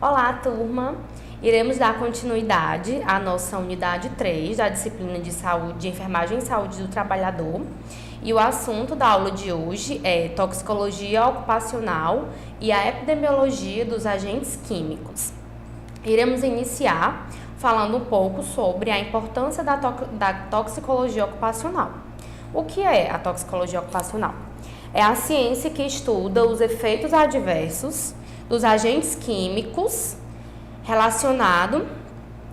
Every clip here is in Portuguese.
Olá, turma! Iremos dar continuidade à nossa unidade 3 da disciplina de saúde, de enfermagem e saúde do trabalhador. E o assunto da aula de hoje é toxicologia ocupacional e a epidemiologia dos agentes químicos. Iremos iniciar falando um pouco sobre a importância da toxicologia ocupacional. O que é a toxicologia ocupacional? É a ciência que estuda os efeitos adversos dos agentes químicos relacionados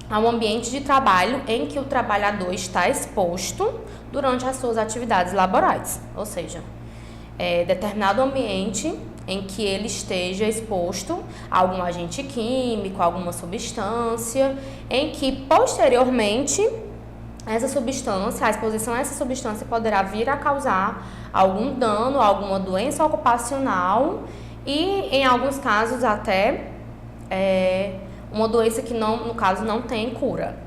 ao ambiente de trabalho em que o trabalhador está exposto durante as suas atividades laborais, ou seja, determinado ambiente em que ele esteja exposto a algum agente químico, a alguma substância, em que posteriormente essa substância, a exposição a essa substância poderá vir a causar algum dano, alguma doença ocupacional e, em alguns casos, até uma doença que, no caso, não tem cura.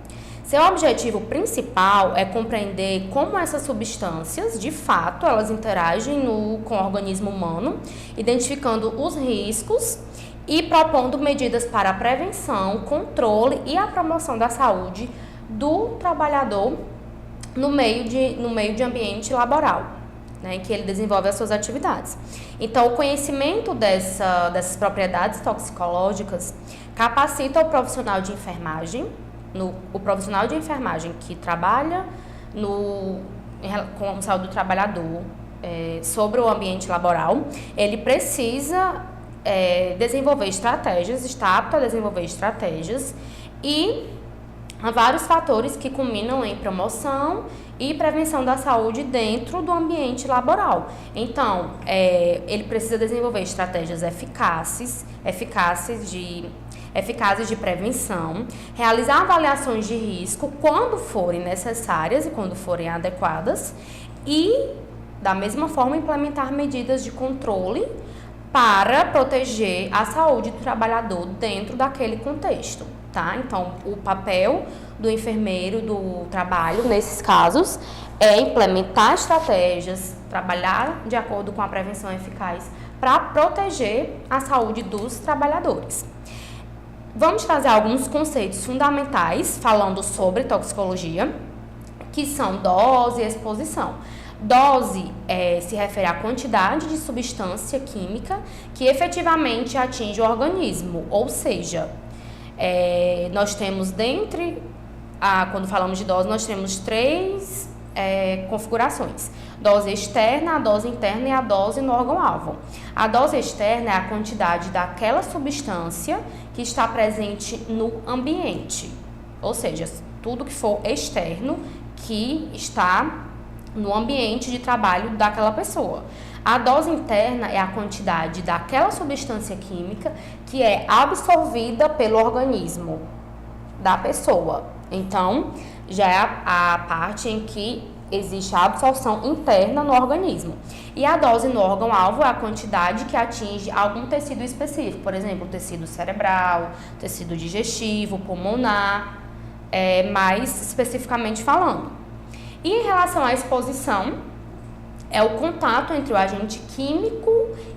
Seu objetivo principal é compreender como essas substâncias, de fato, elas interagem com o organismo humano, identificando os riscos e propondo medidas para a prevenção, controle e a promoção da saúde do trabalhador no meio de ambiente laboral, né, em que ele desenvolve as suas atividades. Então, o conhecimento dessas propriedades toxicológicas capacita o profissional de enfermagem, o profissional de enfermagem que trabalha com a saúde do trabalhador sobre o ambiente laboral. Ele precisa desenvolver estratégias, está apto a desenvolver estratégias e há vários fatores que culminam em promoção e prevenção da saúde dentro do ambiente laboral. Então, ele precisa desenvolver estratégias eficazes de prevenção, realizar avaliações de risco quando forem necessárias e quando forem adequadas e, da mesma forma, implementar medidas de controle para proteger a saúde do trabalhador dentro daquele contexto, tá? Então, o papel do enfermeiro do trabalho, nesses casos, é implementar estratégias, trabalhar de acordo com a prevenção eficaz para proteger a saúde dos trabalhadores. Vamos trazer alguns conceitos fundamentais falando sobre toxicologia, que são dose e exposição. Dose se refere à quantidade de substância química que efetivamente atinge o organismo, ou seja, nós temos quando falamos de dose, nós temos três configurações: dose externa, a dose interna e a dose no órgão-alvo. A dose externa é a quantidade daquela substância que está presente no ambiente, ou seja, tudo que for externo que está no ambiente de trabalho daquela pessoa. A dose interna é a quantidade daquela substância química que é absorvida pelo organismo da pessoa. Então, já é a parte em que existe a absorção interna no organismo. E a dose no órgão-alvo é a quantidade que atinge algum tecido específico, por exemplo, tecido cerebral, tecido digestivo, pulmonar, mais especificamente falando. E em relação à exposição, é o contato entre o agente químico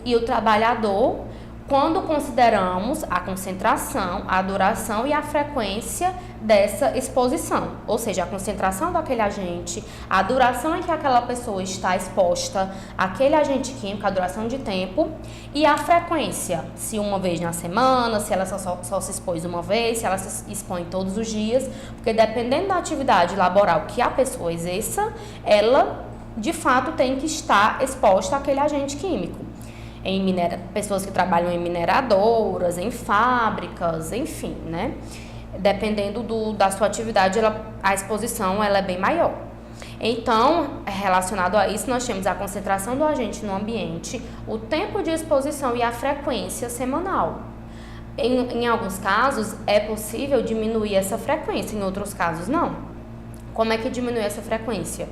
e o trabalhador quando consideramos a concentração, a duração e a frequência dessa exposição, ou seja, a concentração daquele agente, a duração em que aquela pessoa está exposta àquele agente químico, a duração de tempo e a frequência, se uma vez na semana, se ela só se expôs uma vez, se ela se expõe todos os dias, porque dependendo da atividade laboral que a pessoa exerça, ela de fato tem que estar exposta àquele agente químico. Pessoas que trabalham em mineradoras, em fábricas, enfim, né? Dependendo da sua atividade, a exposição ela é bem maior. Então, relacionado a isso, nós temos a concentração do agente no ambiente, o tempo de exposição e a frequência semanal. Em alguns casos, é possível diminuir essa frequência, em outros casos, não. Como é que diminui essa frequência?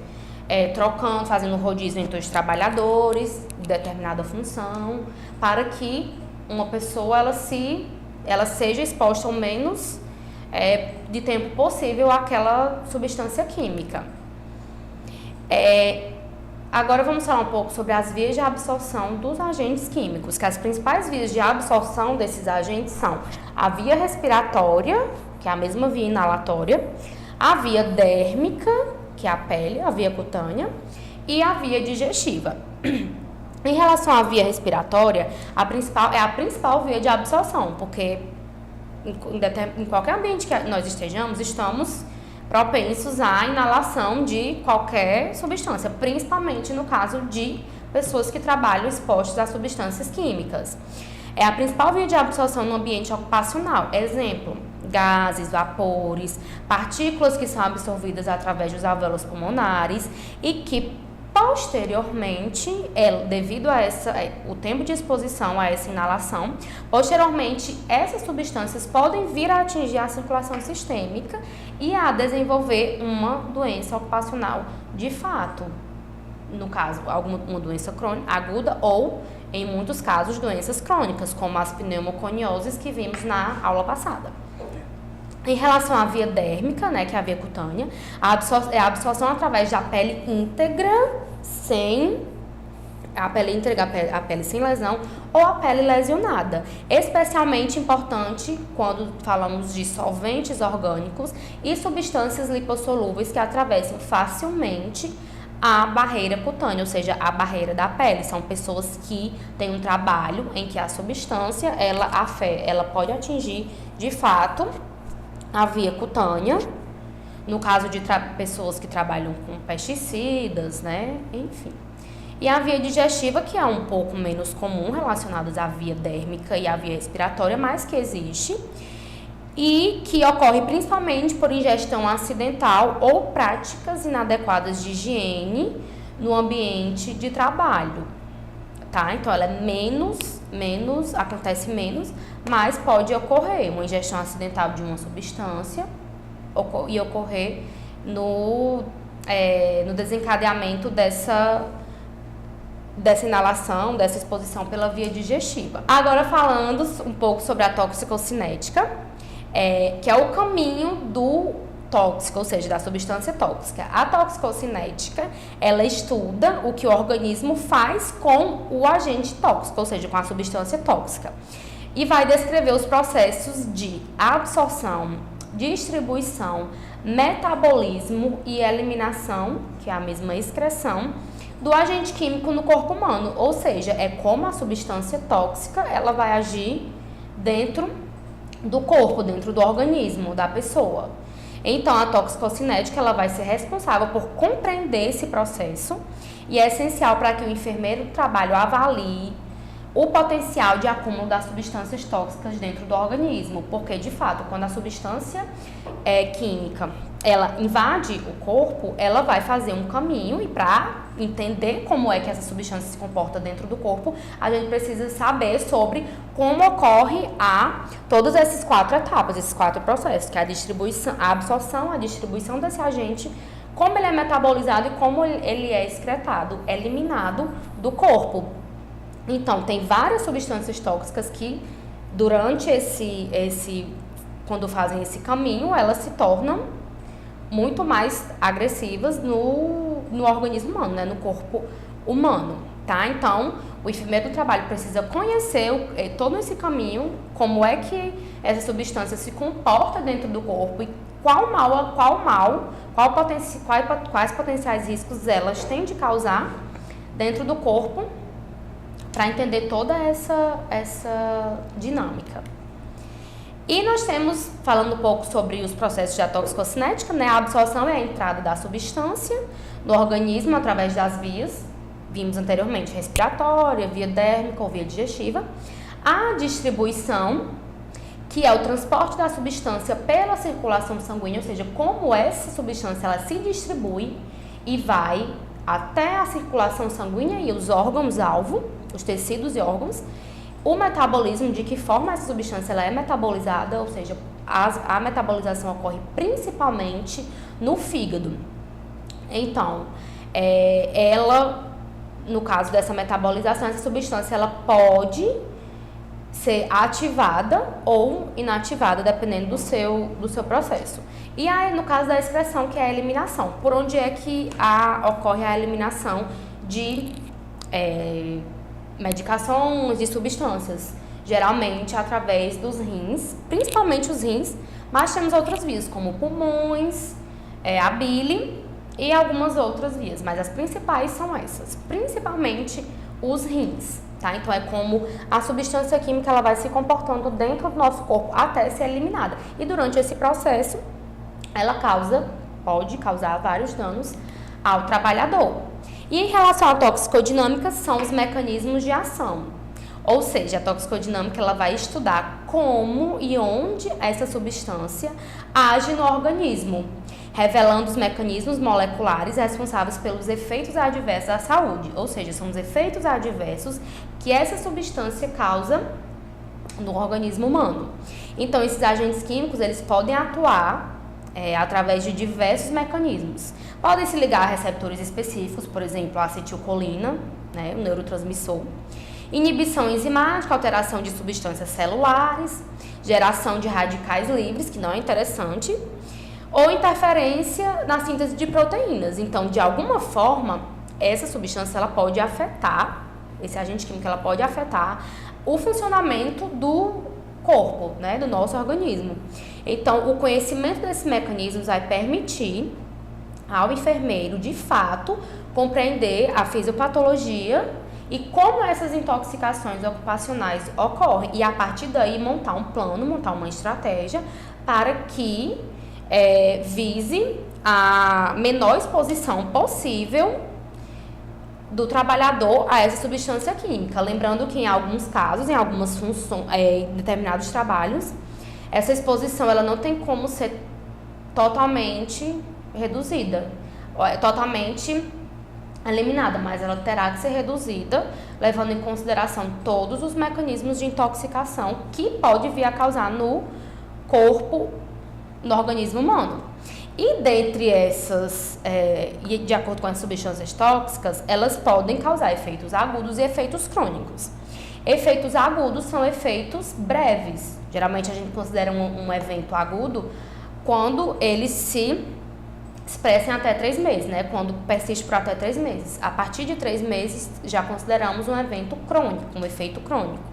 Trocando, fazendo rodízio entre os trabalhadores de determinada função, para que uma pessoa ela seja exposta ao menos de tempo possível àquela substância química. Agora vamos falar um pouco sobre as vias de absorção dos agentes químicos, que as principais vias de absorção desses agentes são a via respiratória, que é a mesma via inalatória, a via dérmica, que é a pele, a via cutânea, e a via digestiva. Em relação à via respiratória, a principal via de absorção, porque em qualquer ambiente que nós estejamos, estamos propensos à inalação de qualquer substância, principalmente no caso de pessoas que trabalham expostas a substâncias químicas. É a principal via de absorção no ambiente ocupacional. Exemplo, gases, vapores, partículas que são absorvidas através dos alvéolos pulmonares e que posteriormente, devido a o tempo de exposição a essa inalação, posteriormente essas substâncias podem vir a atingir a circulação sistêmica e a desenvolver uma doença ocupacional de fato. No caso, uma doença crônica aguda ou, em muitos casos, doenças crônicas, como as pneumoconioses que vimos na aula passada. Em relação à via dérmica, né, que é a via cutânea, a absorção através da pele íntegra, a pele sem lesão ou a pele lesionada. Especialmente importante quando falamos de solventes orgânicos e substâncias lipossolúveis que atravessam facilmente a barreira cutânea, ou seja, a barreira da pele. São pessoas que têm um trabalho em que a substância ela pode atingir de fato a via cutânea, no caso de pessoas que trabalham com pesticidas, né? Enfim. E a via digestiva, que é um pouco menos comum, relacionadas à via dérmica e à via respiratória, mas que existe, e que ocorre principalmente por ingestão acidental ou práticas inadequadas de higiene no ambiente de trabalho, tá? Então, ela é acontece menos, mas pode ocorrer uma ingestão acidental de uma substância e ocorrer no desencadeamento dessa inalação, dessa exposição pela via digestiva. Agora falando um pouco sobre a toxicocinética, que é o caminho do tóxico, ou seja, da substância tóxica. A toxicocinética, ela estuda o que o organismo faz com o agente tóxico, ou seja, com a substância tóxica. E vai descrever os processos de absorção, distribuição, metabolismo e eliminação, que é a mesma excreção, do agente químico no corpo humano. Ou seja, é como a substância tóxica ela vai agir dentro do corpo, dentro do organismo da pessoa. Então, a toxicocinética ela vai ser responsável por compreender esse processo e é essencial para que o enfermeiro do trabalho avalie o potencial de acúmulo das substâncias tóxicas dentro do organismo, porque, de fato, quando a substância química ela invade o corpo, ela vai fazer um caminho e para entender como é que essa substância se comporta dentro do corpo, a gente precisa saber sobre como ocorre todas essas 4 etapas, esses 4 processos, que é a distribuição, a absorção, a distribuição desse agente, como ele é metabolizado e como ele é excretado, eliminado do corpo. Então, tem várias substâncias tóxicas que, durante quando fazem esse caminho, elas se tornam muito mais agressivas no organismo humano, né? No corpo humano, tá? Então, o enfermeiro do trabalho precisa conhecer todo esse caminho, como é que essa substância se comporta dentro do corpo e quais potenciais riscos elas têm de causar dentro do corpo, para entender toda essa dinâmica. E nós temos, falando um pouco sobre os processos de toxicocinética, né? A absorção é a entrada da substância no organismo através das vias, vimos anteriormente, respiratória, via dérmica ou via digestiva. A distribuição, que é o transporte da substância pela circulação sanguínea, ou seja, como essa substância ela se distribui e vai até a circulação sanguínea e os órgãos-alvo, os tecidos e órgãos. O metabolismo, de que forma essa substância ela é metabolizada, ou seja, a metabolização ocorre principalmente no fígado. Então, no caso dessa metabolização, essa substância ela pode ser ativada ou inativada, dependendo do seu processo. E aí, no caso da excreção, que é a eliminação, por onde é que ocorre a eliminação de medicações, de substâncias, geralmente através dos rins, principalmente os rins, mas temos outras vias, como pulmões, a bile e algumas outras vias, mas as principais são essas, principalmente os rins, tá? Então é como a substância química ela vai se comportando dentro do nosso corpo até ser eliminada. E durante esse processo, ela pode causar vários danos ao trabalhador. E em relação à toxicodinâmica, são os mecanismos de ação. Ou seja, a toxicodinâmica ela vai estudar como e onde essa substância age no organismo, revelando os mecanismos moleculares responsáveis pelos efeitos adversos à saúde. Ou seja, são os efeitos adversos que essa substância causa no organismo humano. Então, esses agentes químicos, eles podem atuar através de diversos mecanismos. Podem se ligar a receptores específicos, por exemplo, a acetilcolina, né, o neurotransmissor, inibição enzimática, alteração de substâncias celulares, geração de radicais livres, que não é interessante, ou interferência na síntese de proteínas. Então, de alguma forma, essa substância ela pode afetar, esse agente químico ela pode afetar o funcionamento do corpo, né, do nosso organismo. Então, o conhecimento desses mecanismos vai permitir ao enfermeiro, de fato, compreender a fisiopatologia e como essas intoxicações ocupacionais ocorrem. E, a partir daí, montar um plano, montar uma estratégia para que vise a menor exposição possível do trabalhador a essa substância química. Lembrando que, em alguns casos, em algumas funções, em determinados trabalhos, essa exposição ela não tem como ser totalmente reduzida, totalmente eliminada, mas ela terá que ser reduzida, levando em consideração todos os mecanismos de intoxicação que pode vir a causar no corpo, no organismo humano. E dentre essas, de acordo com as substâncias tóxicas, elas podem causar efeitos agudos e efeitos crônicos. Efeitos agudos são efeitos breves. Geralmente a gente considera um evento agudo quando eles se expressem até 3 meses, né? Quando persiste por até 3 meses. A partir de 3 meses já consideramos um evento crônico, um efeito crônico.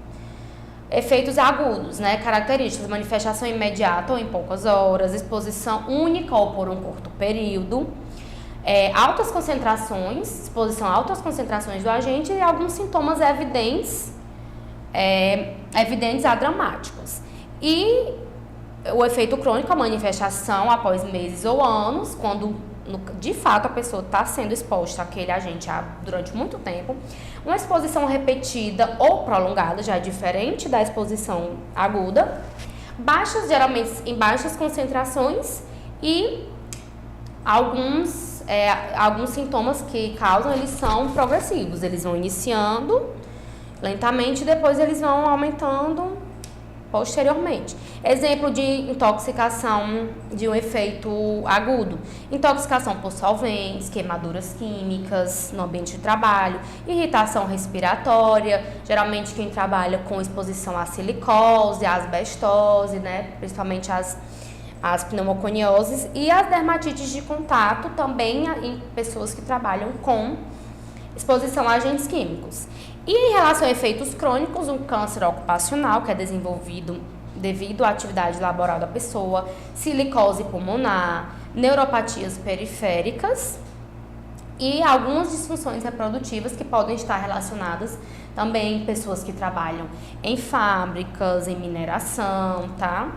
Efeitos agudos, né? Características: manifestação imediata ou em poucas horas, exposição única ou por um curto período, altas concentrações, exposição a altas concentrações do agente e alguns sintomas evidentes adramáticos. E o efeito crônico, a manifestação após meses ou anos, quando de fato a pessoa está sendo exposta àquele agente durante muito tempo. Uma exposição repetida ou prolongada já é diferente da exposição aguda. Geralmente em baixas concentrações, e alguns sintomas que causam, eles são progressivos. Eles vão iniciando lentamente e depois eles vão aumentando posteriormente. Exemplo de intoxicação de um efeito agudo: intoxicação por solventes, queimaduras químicas no ambiente de trabalho, irritação respiratória, geralmente quem trabalha com exposição à silicose, à asbestose, né, principalmente as pneumoconioses, e as dermatites de contato também em pessoas que trabalham com exposição a agentes químicos. E em relação a efeitos crônicos, um câncer ocupacional, que é desenvolvido devido à atividade laboral da pessoa, silicose pulmonar, neuropatias periféricas e algumas disfunções reprodutivas que podem estar relacionadas também em pessoas que trabalham em fábricas, em mineração, tá?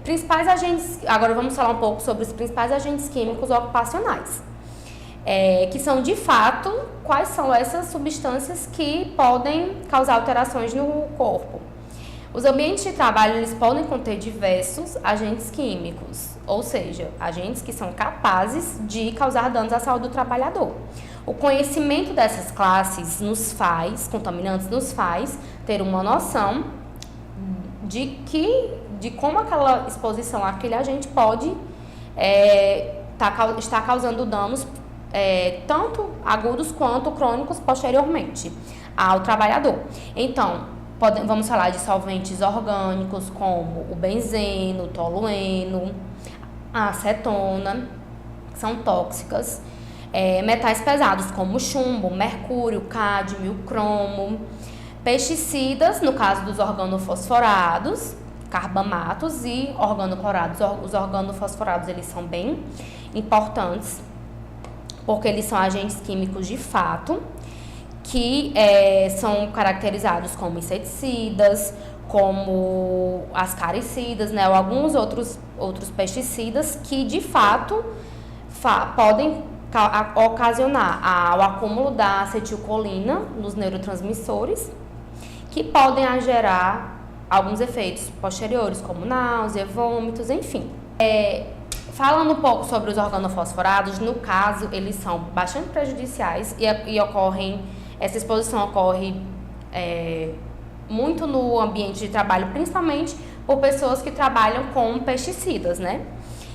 Principais agentes, agora vamos falar um pouco sobre os principais agentes químicos ocupacionais. Que são, de fato, quais são essas substâncias que podem causar alterações no corpo. Os ambientes de trabalho, eles podem conter diversos agentes químicos, ou seja, agentes que são capazes de causar danos à saúde do trabalhador. O conhecimento dessas classes contaminantes nos faz ter uma noção de como aquela exposição àquele agente pode estar causando danos tanto agudos quanto crônicos posteriormente ao trabalhador. Então, vamos falar de solventes orgânicos como o benzeno, o tolueno, a acetona, que são tóxicas. Metais pesados como chumbo, mercúrio, cádmio, cromo. Pesticidas, no caso dos organofosforados, carbamatos e organoclorados. Os organofosforados, eles são bem importantes, porque eles são agentes químicos de fato, que são caracterizados como inseticidas, como ascaricidas, né, ou alguns outros pesticidas que, de fato, podem ocasionar o acúmulo da acetilcolina nos neurotransmissores, que podem gerar alguns efeitos posteriores, como náusea, vômitos, enfim. Falando um pouco sobre os organofosforados, no caso, eles são bastante prejudiciais e ocorrem, essa exposição ocorre muito no ambiente de trabalho, principalmente por pessoas que trabalham com pesticidas, né?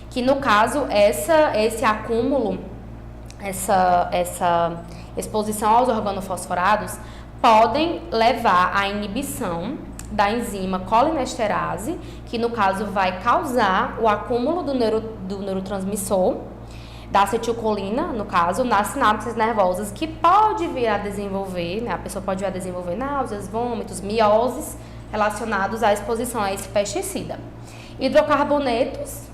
Que no caso, esse acúmulo, essa exposição aos organofosforados podem levar à inibição da enzima colinesterase, que no caso vai causar o acúmulo do neurotransmissor, da acetilcolina, no caso, nas sinapses nervosas, que pode vir a desenvolver, né, a pessoa pode vir a desenvolver náuseas, vômitos, mioses relacionados à exposição a esse pesticida. Hidrocarbonetos,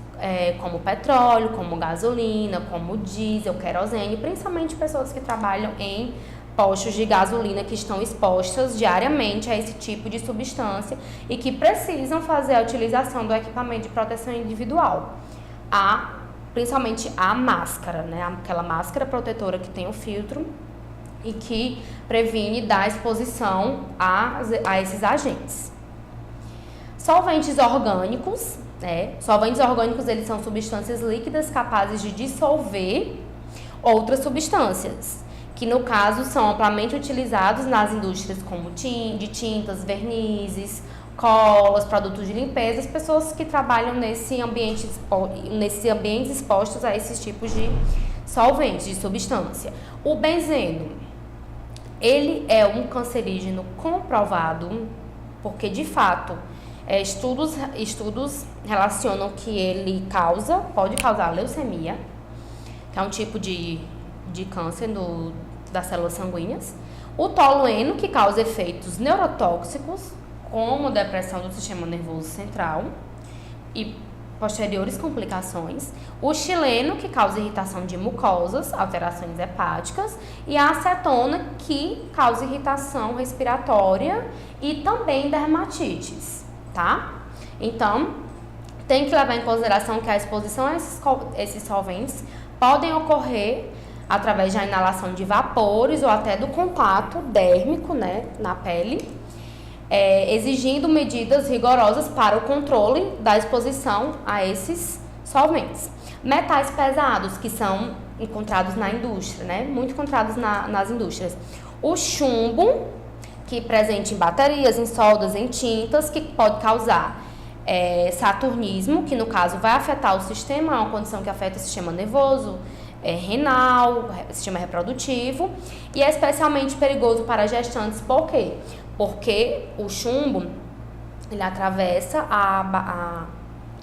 como petróleo, como gasolina, como diesel, querosene, principalmente pessoas que trabalham em postos de gasolina que estão expostas diariamente a esse tipo de substância e que precisam fazer a utilização do equipamento de proteção individual, principalmente a máscara, né? Aquela máscara protetora que tem o filtro e que previne da exposição a esses agentes. Solventes orgânicos, né? Solventes orgânicos, eles são substâncias líquidas capazes de dissolver outras substâncias, que no caso são amplamente utilizados nas indústrias como de tintas, vernizes, colas, produtos de limpeza, as pessoas que trabalham nesses ambientes expostos a esses tipos de solventes, de substância. O benzeno, ele é um cancerígeno comprovado, porque de fato estudos relacionam que ele pode causar leucemia, que é um tipo de câncer das células sanguíneas. O tolueno, que causa efeitos neurotóxicos, como depressão do sistema nervoso central e posteriores complicações. O xileno, que causa irritação de mucosas, alterações hepáticas. E a acetona, que causa irritação respiratória e também dermatites, tá? Então, tem que levar em consideração que a exposição a esses solventes podem ocorrer através da inalação de vapores ou até do contato dérmico, né, na pele, exigindo medidas rigorosas para o controle da exposição a esses solventes. Metais pesados, que são encontrados na indústria, né, muito encontrados nas indústrias. O chumbo, que é presente em baterias, em soldas, em tintas, que pode causar saturnismo, que no caso vai afetar o sistema, é uma condição que afeta o sistema nervoso, renal, sistema reprodutivo, e é especialmente perigoso para gestantes. Por quê? Porque o chumbo, ele atravessa a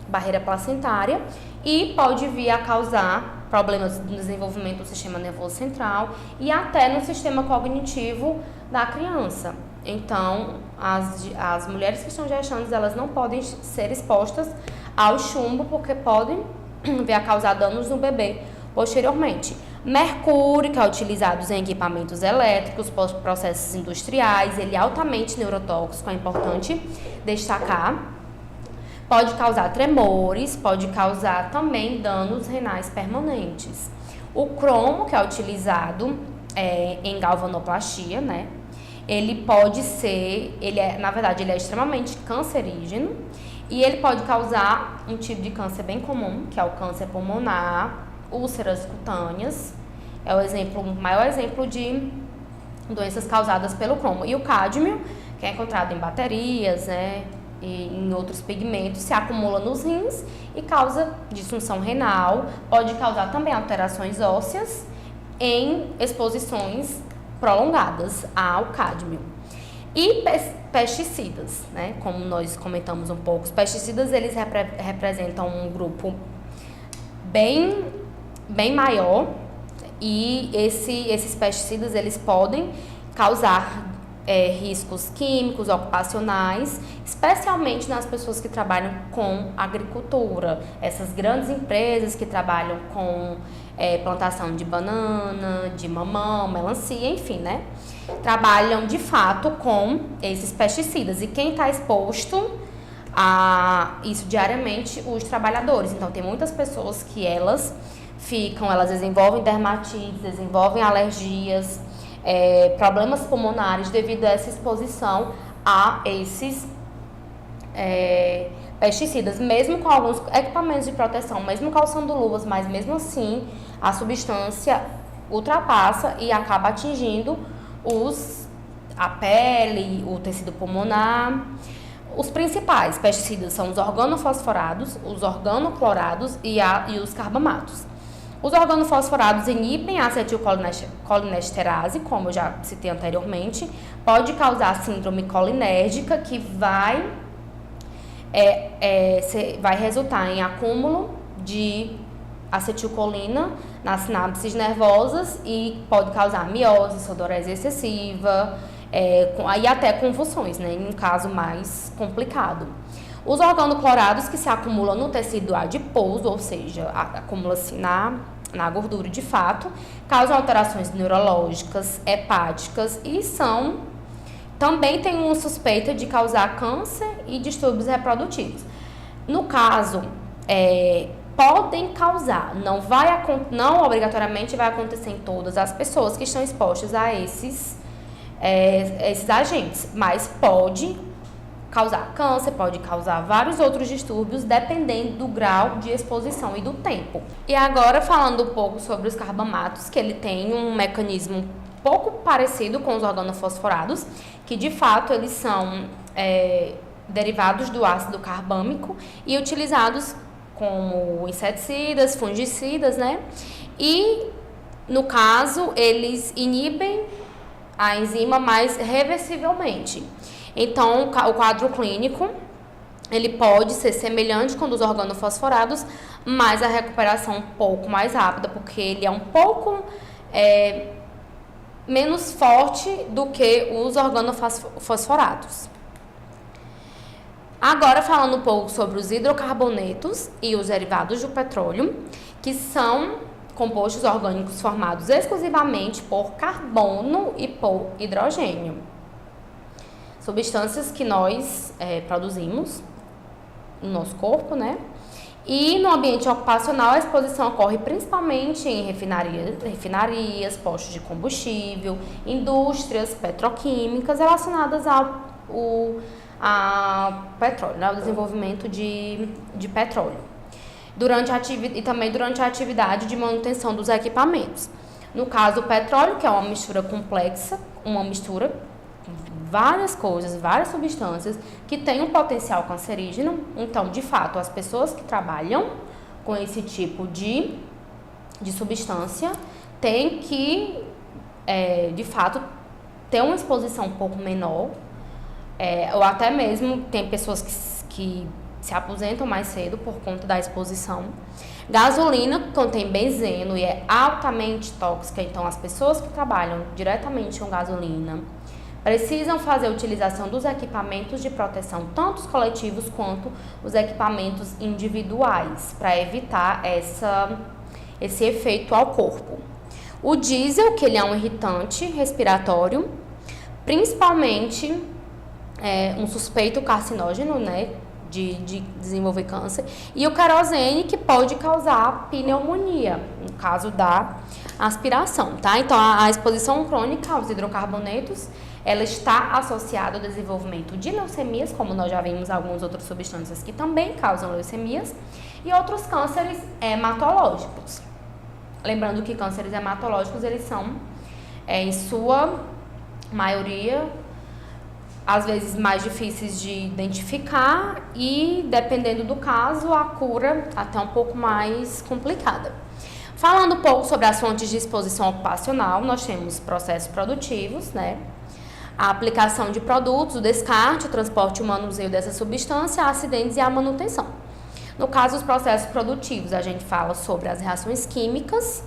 barreira placentária e pode vir a causar problemas no desenvolvimento do sistema nervoso central e até no sistema cognitivo da criança. Então, as mulheres que estão gestantes, elas não podem ser expostas ao chumbo, porque podem vir a causar danos no bebê posteriormente. Mercúrio, que é utilizado em equipamentos elétricos, processos industriais, ele é altamente neurotóxico, é importante destacar. Pode causar tremores, pode causar também danos renais permanentes. O cromo, que é utilizado em galvanoplastia, né? Na verdade, ele é extremamente cancerígeno e ele pode causar um tipo de câncer bem comum, que é o câncer pulmonar, úlceras cutâneas, é o maior exemplo de doenças causadas pelo cromo. E o cádmio, que é encontrado em baterias, né, e em outros pigmentos, se acumula nos rins e causa disfunção renal, pode causar também alterações ósseas em exposições prolongadas ao cádmio. E pesticidas, né, como nós comentamos um pouco, os pesticidas, eles representam um grupo bem maior, e esses pesticidas eles podem causar riscos químicos, ocupacionais, especialmente nas pessoas que trabalham com agricultura. Essas grandes empresas que trabalham com plantação de banana, de mamão, melancia, enfim, né? Trabalham de fato com esses pesticidas. E quem está exposto a isso diariamente, os trabalhadores. Então, tem muitas pessoas que elas desenvolvem dermatites, desenvolvem alergias, problemas pulmonares devido a essa exposição a esses pesticidas, mesmo com alguns equipamentos de proteção, mesmo calçando luvas, mas mesmo assim a substância ultrapassa e acaba atingindo a pele, o tecido pulmonar. Os principais pesticidas são os organofosforados, os organoclorados e os carbamatos. Os organofosforados inibem a acetilcolinesterase, como eu já citei anteriormente, pode causar síndrome colinérgica, que vai resultar em acúmulo de acetilcolina nas sinapses nervosas e pode causar miose, sudorese excessiva, e até convulsões, né, em um caso mais complicado. Os organoclorados que se acumulam no tecido adiposo, ou seja, acumula-se na gordura de fato, causam alterações neurológicas, hepáticas e também tem uma suspeita de causar câncer e distúrbios reprodutivos. No caso, podem causar, não obrigatoriamente vai acontecer em todas as pessoas que estão expostas a esses agentes, mas pode causar câncer, pode causar vários outros distúrbios, dependendo do grau de exposição e do tempo. E agora, falando um pouco sobre os carbamatos, que ele tem um mecanismo pouco parecido com os organofosforados, que de fato eles são derivados do ácido carbâmico e utilizados como inseticidas, fungicidas, né? E, no caso, eles inibem a enzima mais reversivelmente. Então, o quadro clínico, ele pode ser semelhante com o dos organofosforados, mas a recuperação um pouco mais rápida, porque ele é um pouco menos forte do que os organofosforados. Agora, falando um pouco sobre os hidrocarbonetos e os derivados do petróleo, que são compostos orgânicos formados exclusivamente por carbono e por hidrogênio. Substâncias que nós produzimos no nosso corpo, né? E no ambiente ocupacional, a exposição ocorre principalmente em refinarias, postos de combustível, indústrias petroquímicas relacionadas ao petróleo, né? O desenvolvimento de petróleo. E também durante a atividade de manutenção dos equipamentos. No caso, o petróleo, que é uma mistura complexa, uma mistura com várias coisas, várias substâncias que tem um potencial cancerígeno. Então, de fato, as pessoas que trabalham com esse tipo de substância têm que, de fato, ter uma exposição um pouco menor, ou até mesmo tem pessoas que se aposentam mais cedo por conta da exposição. Gasolina contém benzeno e é altamente tóxica, então as pessoas que trabalham diretamente com gasolina precisam fazer a utilização dos equipamentos de proteção, tanto os coletivos quanto os equipamentos individuais, para evitar esse efeito ao corpo. O diesel, que ele é um irritante respiratório, principalmente um suspeito carcinógeno, né, de desenvolver câncer, e o querosene, que pode causar pneumonia, no caso da aspiração, tá? Então, a exposição crônica aos hidrocarbonetos, ela está associada ao desenvolvimento de leucemias, como nós já vimos algumas outras substâncias que também causam leucemias, e outros cânceres hematológicos. Lembrando que cânceres hematológicos, eles são, em sua maioria, às vezes mais difíceis de identificar e, dependendo do caso, a cura até um pouco mais complicada. Falando um pouco sobre as fontes de exposição ocupacional, nós temos processos produtivos, né? A aplicação de produtos, o descarte, o transporte e o manuseio dessa substância, acidentes e a manutenção. No caso dos processos produtivos, a gente fala sobre as reações químicas,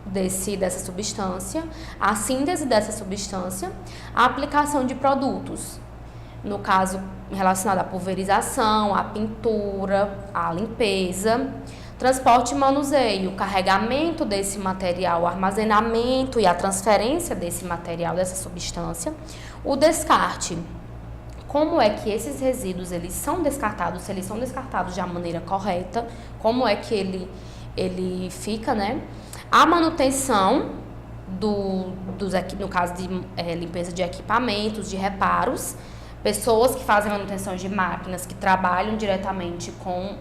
dessa substância, a síntese dessa substância, a aplicação de produtos, no caso relacionado à pulverização, à pintura, à limpeza, transporte e manuseio, carregamento desse material, o armazenamento e a transferência desse material, dessa substância, o descarte. Como é que esses resíduos eles são descartados, se eles são descartados de uma maneira correta, como é que ele fica, né? A manutenção no caso de limpeza de equipamentos, de reparos, pessoas que fazem manutenção de máquinas, que trabalham diretamente com,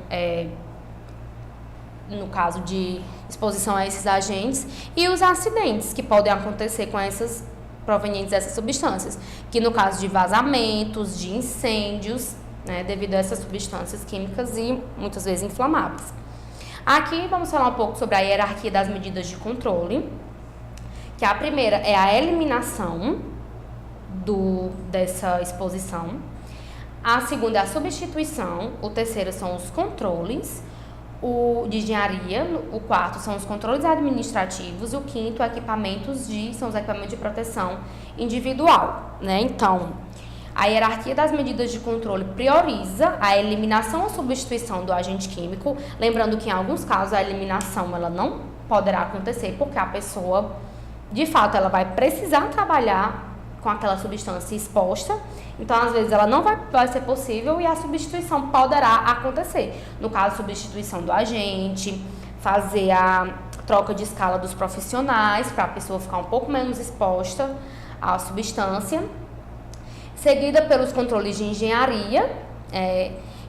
no caso de exposição a esses agentes, e os acidentes que podem acontecer com essas provenientes dessas substâncias, que no caso de vazamentos, de incêndios, né, devido a essas substâncias químicas e muitas vezes inflamáveis. Aqui vamos falar um pouco sobre a hierarquia das medidas de controle, que a primeira é a eliminação dessa exposição, a segunda é a substituição, o terceiro são os controles, o de engenharia, o quarto são os controles administrativos e o quinto são os equipamentos de proteção individual, né? Então, a hierarquia das medidas de controle prioriza a eliminação ou substituição do agente químico, lembrando que em alguns casos a eliminação ela não poderá acontecer porque a pessoa, de fato, ela vai precisar trabalhar com aquela substância exposta, então às vezes ela não vai ser possível e a substituição poderá acontecer. No caso, substituição do agente, fazer a troca de escala dos profissionais para a pessoa ficar um pouco menos exposta à substância, seguida pelos controles de engenharia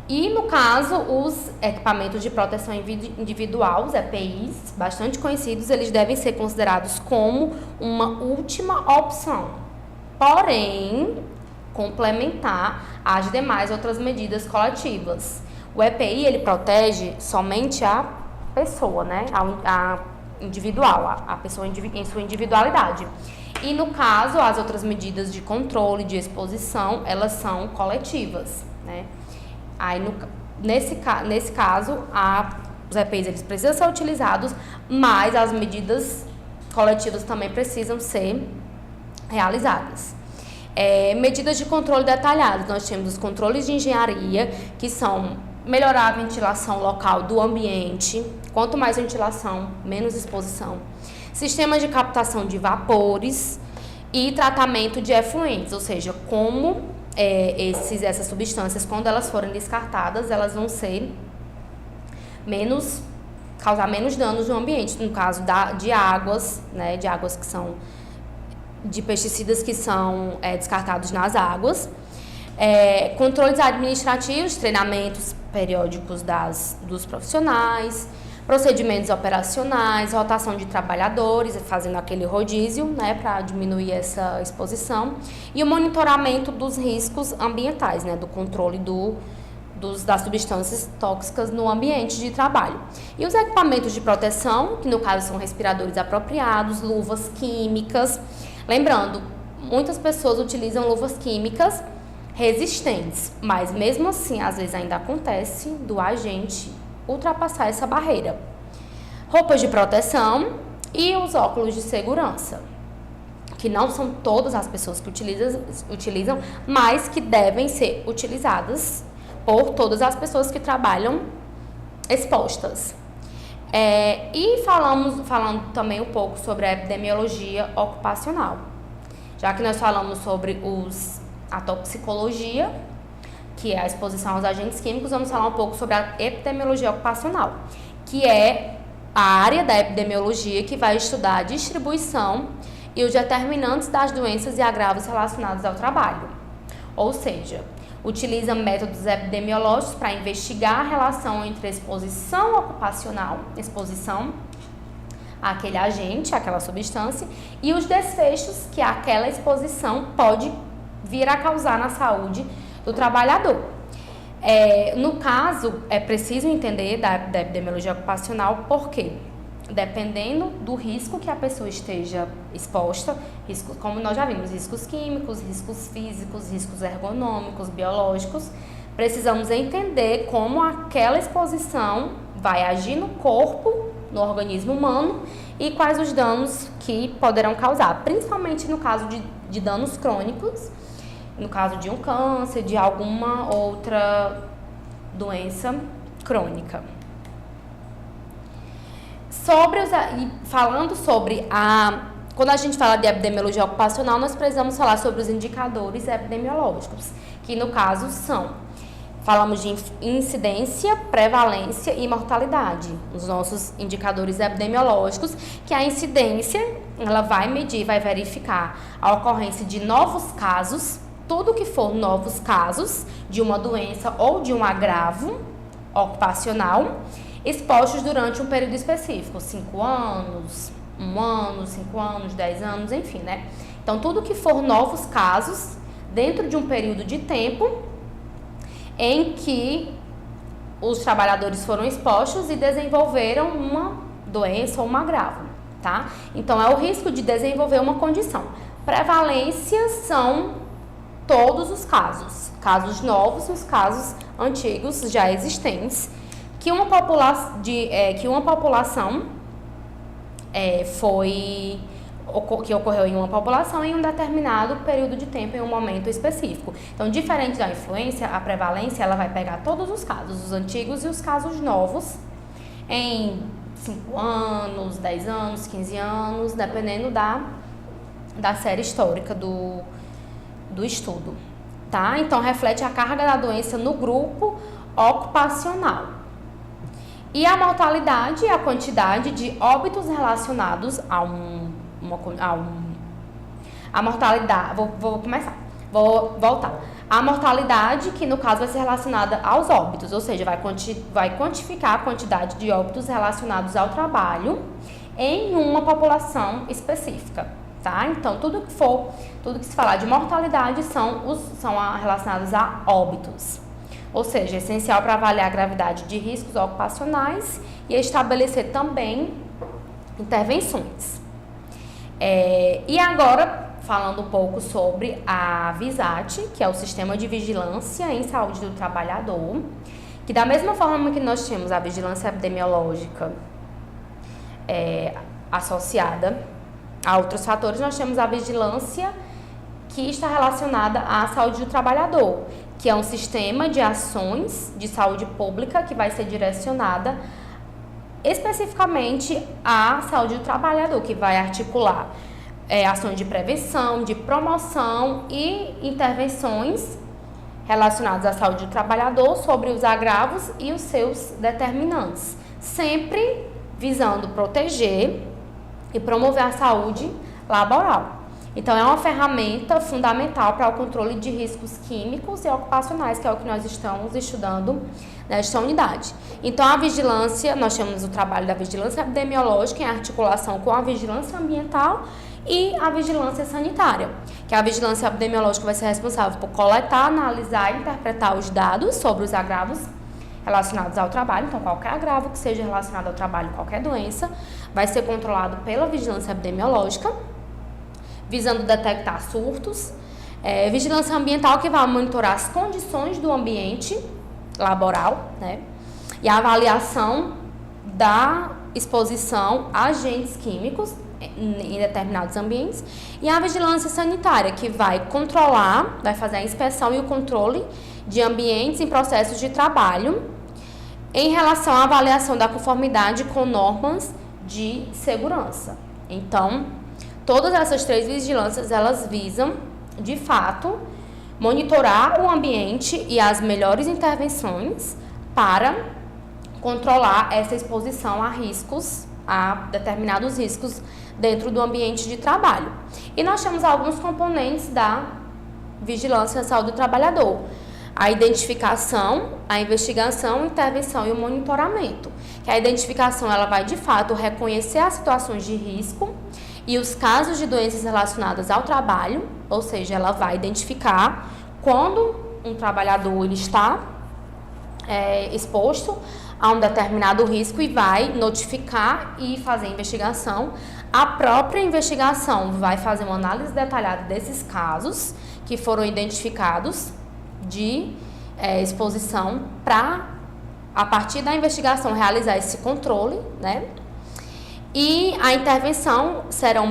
e, no caso, os equipamentos de proteção individual, os EPIs, bastante conhecidos, eles devem ser considerados como uma última opção, porém, complementar as demais outras medidas coletivas. O EPI, ele protege somente a pessoa, né? A individual, a pessoa em sua individualidade. E, no caso, as outras medidas de controle, de exposição, elas são coletivas, né? Aí, nesse caso, os EPIs eles precisam ser utilizados, mas as medidas coletivas também precisam ser realizadas. Medidas de controle detalhadas. Nós temos os controles de engenharia, que são melhorar a ventilação local do ambiente. Quanto mais ventilação, menos exposição. Sistemas de captação de vapores e tratamento de efluentes, ou seja, como essas substâncias, quando elas forem descartadas, elas vão causar menos danos no ambiente, no caso de águas, né, de pesticidas que são descartados nas águas. Controles administrativos, treinamentos periódicos dos profissionais, procedimentos operacionais, rotação de trabalhadores, fazendo aquele rodízio, né, para diminuir essa exposição, e o monitoramento dos riscos ambientais, né, do controle das substâncias tóxicas no ambiente de trabalho. E os equipamentos de proteção, que no caso são respiradores apropriados, luvas químicas. Lembrando, muitas pessoas utilizam luvas químicas resistentes, mas mesmo assim, às vezes ainda acontece do agente ultrapassar essa barreira. Roupas de proteção e os óculos de segurança, que não são todas as pessoas que utilizam, mas que devem ser utilizadas por todas as pessoas que trabalham expostas. E falando também um pouco sobre a epidemiologia ocupacional. Já que nós falamos sobre a toxicologia, que é a exposição aos agentes químicos, vamos falar um pouco sobre a epidemiologia ocupacional, que é a área da epidemiologia que vai estudar a distribuição e os determinantes das doenças e agravos relacionados ao trabalho. Ou seja, utiliza métodos epidemiológicos para investigar a relação entre a exposição ocupacional, exposição àquele agente, àquela substância, e os desfechos que aquela exposição pode vir a causar na saúde do trabalhador. No caso, é preciso entender da epidemiologia ocupacional porque, dependendo do risco que a pessoa esteja exposta, como nós já vimos, riscos químicos, riscos físicos, riscos ergonômicos, biológicos, precisamos entender como aquela exposição vai agir no corpo, no organismo humano e quais os danos que poderão causar, principalmente no caso de danos crônicos, no caso de um câncer, de alguma outra doença crônica. Falando sobre quando a gente fala de epidemiologia ocupacional, nós precisamos falar sobre os indicadores epidemiológicos, que no caso falamos de incidência, prevalência e mortalidade, os nossos indicadores epidemiológicos, que a incidência, ela vai medir, vai verificar a ocorrência de novos casos, tudo que for novos casos de uma doença ou de um agravo ocupacional, expostos durante um período específico, 5 anos, 1 ano, 5 anos, 10 anos, enfim, né? Então, tudo que for novos casos dentro de um período de tempo em que os trabalhadores foram expostos e desenvolveram uma doença ou um agravo, tá? Então, é o risco de desenvolver uma condição. Prevalência são todos os casos novos e os casos antigos já existentes, que uma população que ocorreu em uma população em um determinado período de tempo, em um momento específico. Então, diferente da influência, a prevalência ela vai pegar todos os casos, os antigos e os casos novos, em 5 anos, 10 anos, 15 anos, dependendo da série histórica do estudo, tá? Então, reflete a carga da doença no grupo ocupacional. E a mortalidade é a quantidade de óbitos relacionados a mortalidade, vou voltar. A mortalidade, que no caso vai ser relacionada aos óbitos, ou seja, vai quantificar a quantidade de óbitos relacionados ao trabalho em uma população específica, tá? Então, tudo que se falar de mortalidade são relacionados a óbitos. Ou seja, é essencial para avaliar a gravidade de riscos ocupacionais e estabelecer também intervenções. E agora, falando um pouco sobre a VISAT, que é o Sistema de Vigilância em Saúde do Trabalhador, que da mesma forma que nós temos a vigilância epidemiológica associada a outros fatores, nós temos a vigilância que está relacionada à saúde do trabalhador, que é um sistema de ações de saúde pública que vai ser direcionada especificamente à saúde do trabalhador, que vai articular ações de prevenção, de promoção e intervenções relacionadas à saúde do trabalhador sobre os agravos e os seus determinantes, sempre visando proteger e promover a saúde laboral. Então, é uma ferramenta fundamental para o controle de riscos químicos e ocupacionais, que é o que nós estamos estudando nesta unidade. Então, a vigilância, nós temos o trabalho da vigilância epidemiológica em articulação com a vigilância ambiental e a vigilância sanitária, que a vigilância epidemiológica vai ser responsável por coletar, analisar e interpretar os dados sobre os agravos relacionados ao trabalho. Então, qualquer agravo que seja relacionado ao trabalho, qualquer doença, vai ser controlado pela vigilância epidemiológica, visando detectar surtos. Vigilância ambiental, que vai monitorar as condições do ambiente laboral, né? E a avaliação da exposição a agentes químicos em determinados ambientes. E a vigilância sanitária, que vai controlar, vai fazer a inspeção e o controle de ambientes em processos de trabalho em relação à avaliação da conformidade com normas de segurança. Então, todas essas 3 vigilâncias, elas visam, de fato, monitorar o ambiente e as melhores intervenções para controlar essa exposição a riscos, a determinados riscos dentro do ambiente de trabalho. E nós temos alguns componentes da vigilância à saúde do trabalhador: a identificação, a investigação, a intervenção e o monitoramento. Que a identificação, ela vai, de fato, reconhecer as situações de risco e os casos de doenças relacionadas ao trabalho, ou seja, ela vai identificar quando um trabalhador ele está exposto a um determinado risco e vai notificar e fazer investigação. A própria investigação vai fazer uma análise detalhada desses casos que foram identificados de exposição para, a partir da investigação, realizar esse controle, né? E a intervenção serão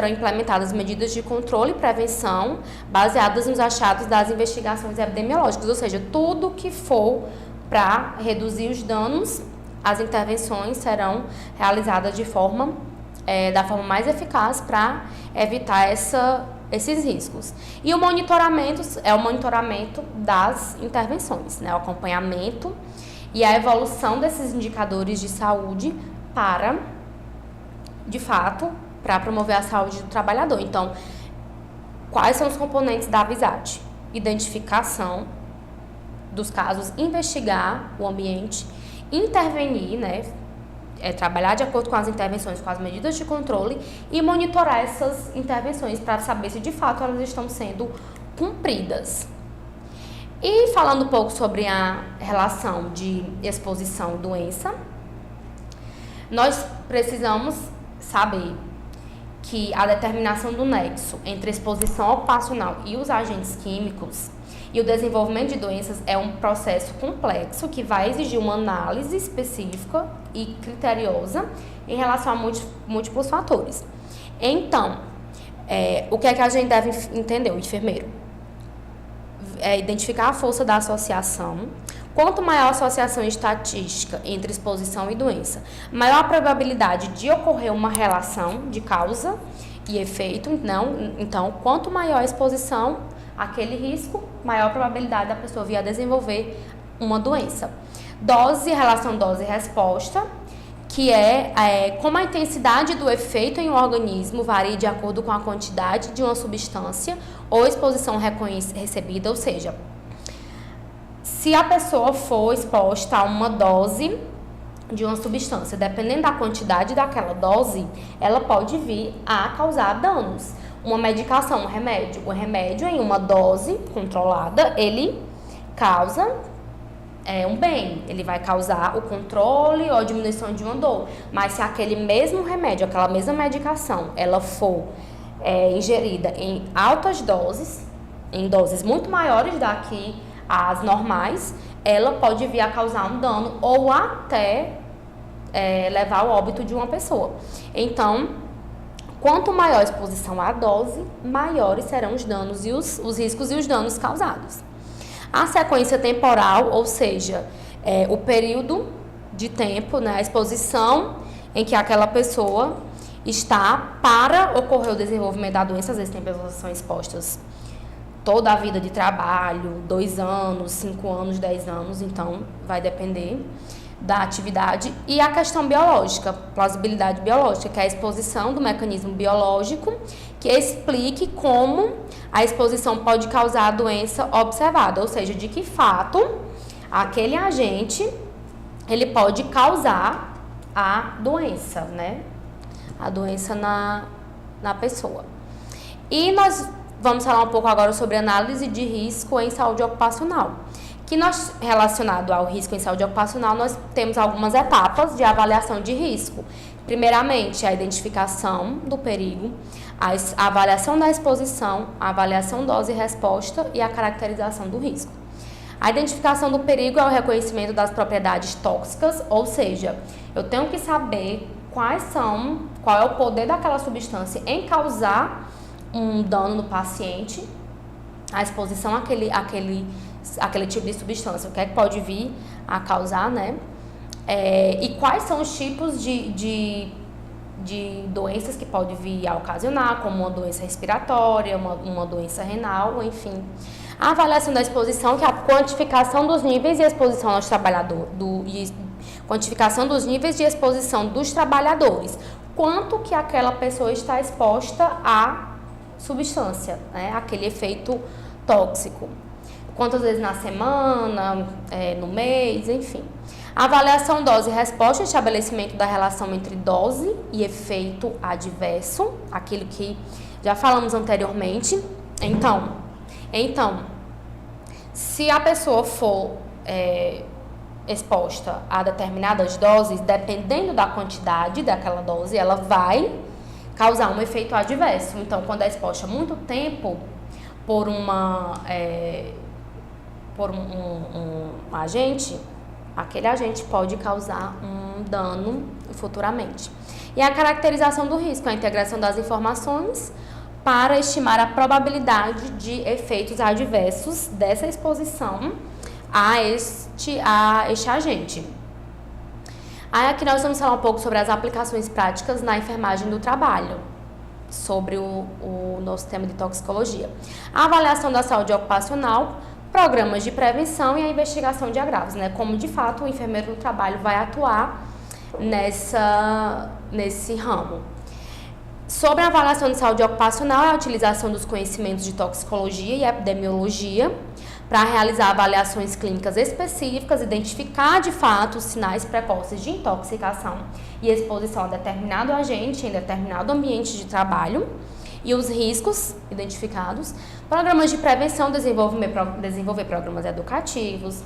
implementadas medidas de controle e prevenção baseadas nos achados das investigações epidemiológicas, ou seja, tudo que for para reduzir os danos, as intervenções serão realizadas da forma mais eficaz para evitar esses riscos. E o monitoramento é o monitoramento das intervenções, né? O acompanhamento e a evolução desses indicadores de saúde para, de fato, para promover a saúde do trabalhador. Então, quais são os componentes da VISAT? Identificação dos casos, investigar o ambiente, intervenir, né? Trabalhar de acordo com as intervenções, com as medidas de controle e monitorar essas intervenções para saber se de fato elas estão sendo cumpridas. E falando um pouco sobre a relação de exposição-doença, nós precisamos saber que a determinação do nexo entre exposição ocupacional e os agentes químicos e o desenvolvimento de doenças é um processo complexo que vai exigir uma análise específica e criteriosa em relação a múltiplos fatores. Então, o que é que a gente deve entender, o enfermeiro? Identificar a força da associação. Quanto maior a associação estatística entre exposição e doença, maior a probabilidade de ocorrer uma relação de causa e efeito. Então, quanto maior a exposição àquele risco, maior a probabilidade da pessoa vir a desenvolver uma doença. Dose, relação dose-resposta, que é como a intensidade do efeito em um organismo varia de acordo com a quantidade de uma substância ou exposição recebida, ou seja, se a pessoa for exposta a uma dose de uma substância, dependendo da quantidade daquela dose, ela pode vir a causar danos. Uma medicação, um remédio. O remédio em uma dose controlada, ele causa um bem. Ele vai causar o controle ou a diminuição de uma dor. Mas se aquele mesmo remédio, aquela mesma medicação, ela for ingerida em altas doses, em doses muito maiores daqui as normais, ela pode vir a causar um dano ou até levar ao óbito de uma pessoa. Então, quanto maior a exposição à dose, maiores serão os danos e os riscos e os danos causados. A sequência temporal, ou seja, o período de tempo, né, a exposição em que aquela pessoa está para ocorrer o desenvolvimento da doença. Às vezes tem pessoas que são expostas toda a vida de trabalho, 2 anos, 5 anos, 10 anos, então vai depender da atividade. E a questão biológica, plausibilidade biológica, que é a exposição do mecanismo biológico, que explique como a exposição pode causar a doença observada, ou seja, de que fato aquele agente ele pode causar a doença, né? A doença na pessoa. E nós vamos falar um pouco agora sobre análise de risco em saúde ocupacional. Que relacionado ao risco em saúde ocupacional, nós temos algumas etapas de avaliação de risco. Primeiramente, a identificação do perigo, a avaliação da exposição, a avaliação dose e resposta e a caracterização do risco. A identificação do perigo é o reconhecimento das propriedades tóxicas, ou seja, eu tenho que saber qual é o poder daquela substância em causar um dano no paciente, a exposição àquele tipo de substância, o que é que pode vir a causar, né? E quais são os tipos de doenças que pode vir a ocasionar, como uma doença respiratória, uma doença renal, enfim. A avaliação da exposição, que é a quantificação dos níveis de exposição aos trabalhadores, quantificação dos níveis de exposição dos trabalhadores, quanto que aquela pessoa está exposta à substância, né? Aquele efeito tóxico. Quantas vezes na semana, no mês, enfim. A avaliação dose e resposta, estabelecimento da relação entre dose e efeito adverso, aquilo que já falamos anteriormente. Então, se a pessoa for exposta a determinadas doses, dependendo da quantidade daquela dose, ela vai causar um efeito adverso. Então, quando é exposta há muito tempo por um agente, aquele agente pode causar um um dano futuramente. E a caracterização do risco, a integração das informações para estimar a probabilidade de efeitos adversos dessa exposição a este agente. Aí aqui nós vamos falar um pouco sobre as aplicações práticas na enfermagem do trabalho, sobre o nosso tema de toxicologia. A avaliação da saúde ocupacional, programas de prevenção e a investigação de agravos, né? Como de fato o enfermeiro do trabalho vai atuar nesse ramo. Sobre a avaliação de saúde ocupacional, a utilização dos conhecimentos de toxicologia e epidemiologia para realizar avaliações clínicas específicas, identificar de fato os sinais precoces de intoxicação e exposição a determinado agente em determinado ambiente de trabalho e os riscos identificados, programas de prevenção, desenvolver programas educativos,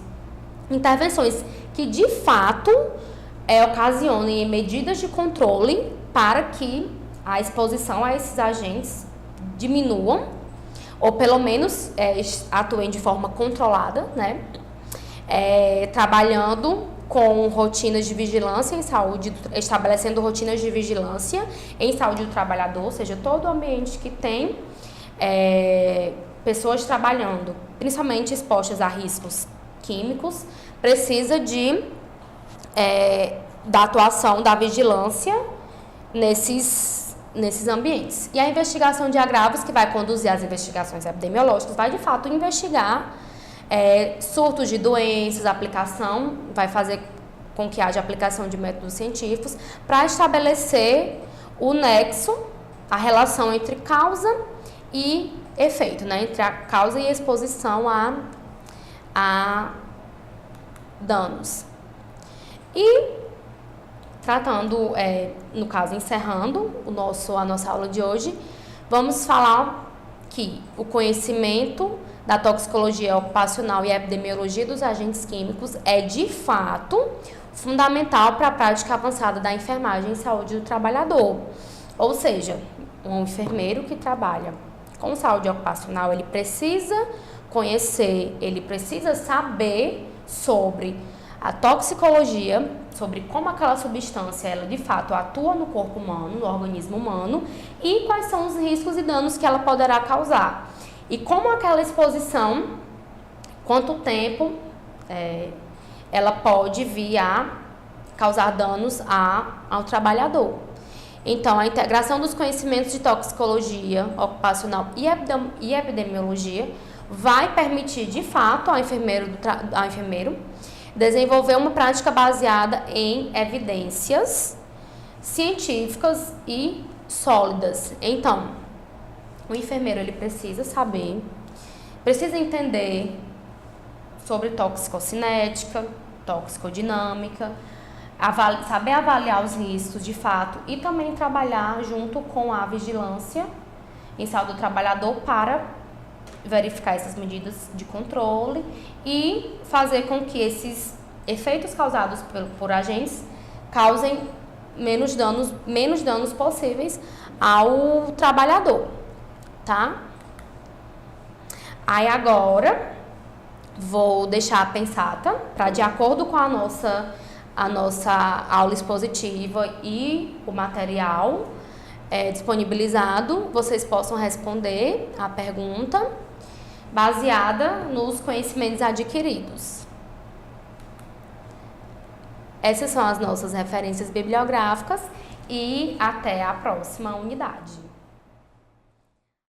intervenções que de fato ocasionem medidas de controle para que a exposição a esses agentes diminuam ou pelo menos atuem de forma controlada, né? Trabalhando com rotinas de vigilância em saúde, estabelecendo rotinas de vigilância em saúde do trabalhador, ou seja, todo ambiente que tem pessoas trabalhando, principalmente expostas a riscos químicos, precisa da atuação da vigilância nesses ambientes. E a investigação de agravos, que vai conduzir às investigações epidemiológicas, vai de fato investigar surtos de doenças, vai fazer com que haja aplicação de métodos científicos para estabelecer o nexo, a relação entre causa e efeito, né? Entre a causa e a exposição a danos. E tratando, no caso, encerrando a nossa aula de hoje, vamos falar que o conhecimento da toxicologia ocupacional e a epidemiologia dos agentes químicos é, de fato, fundamental para a prática avançada da enfermagem em saúde do trabalhador. Ou seja, um enfermeiro que trabalha com saúde ocupacional, ele precisa conhecer, ele precisa saber sobre a toxicologia, sobre como aquela substância, ela de fato atua no corpo humano, no organismo humano, e quais são os riscos e danos que ela poderá causar. E como aquela exposição, quanto tempo ela pode vir a causar danos ao trabalhador. Então, a integração dos conhecimentos de toxicologia ocupacional e epidemiologia vai permitir, de fato, ao enfermeiro desenvolver uma prática baseada em evidências científicas e sólidas. Então, o enfermeiro ele precisa saber, precisa entender sobre toxicocinética, toxicodinâmica, saber avaliar os riscos de fato e também trabalhar junto com a vigilância em saúde do trabalhador para verificar essas medidas de controle e fazer com que esses efeitos causados por agentes causem menos danos possíveis ao trabalhador, tá? Aí agora vou deixar a pensata para, de acordo com a nossa aula expositiva e o material disponibilizado, vocês possam responder a pergunta baseada nos conhecimentos adquiridos. Essas são as nossas referências bibliográficas e até a próxima unidade.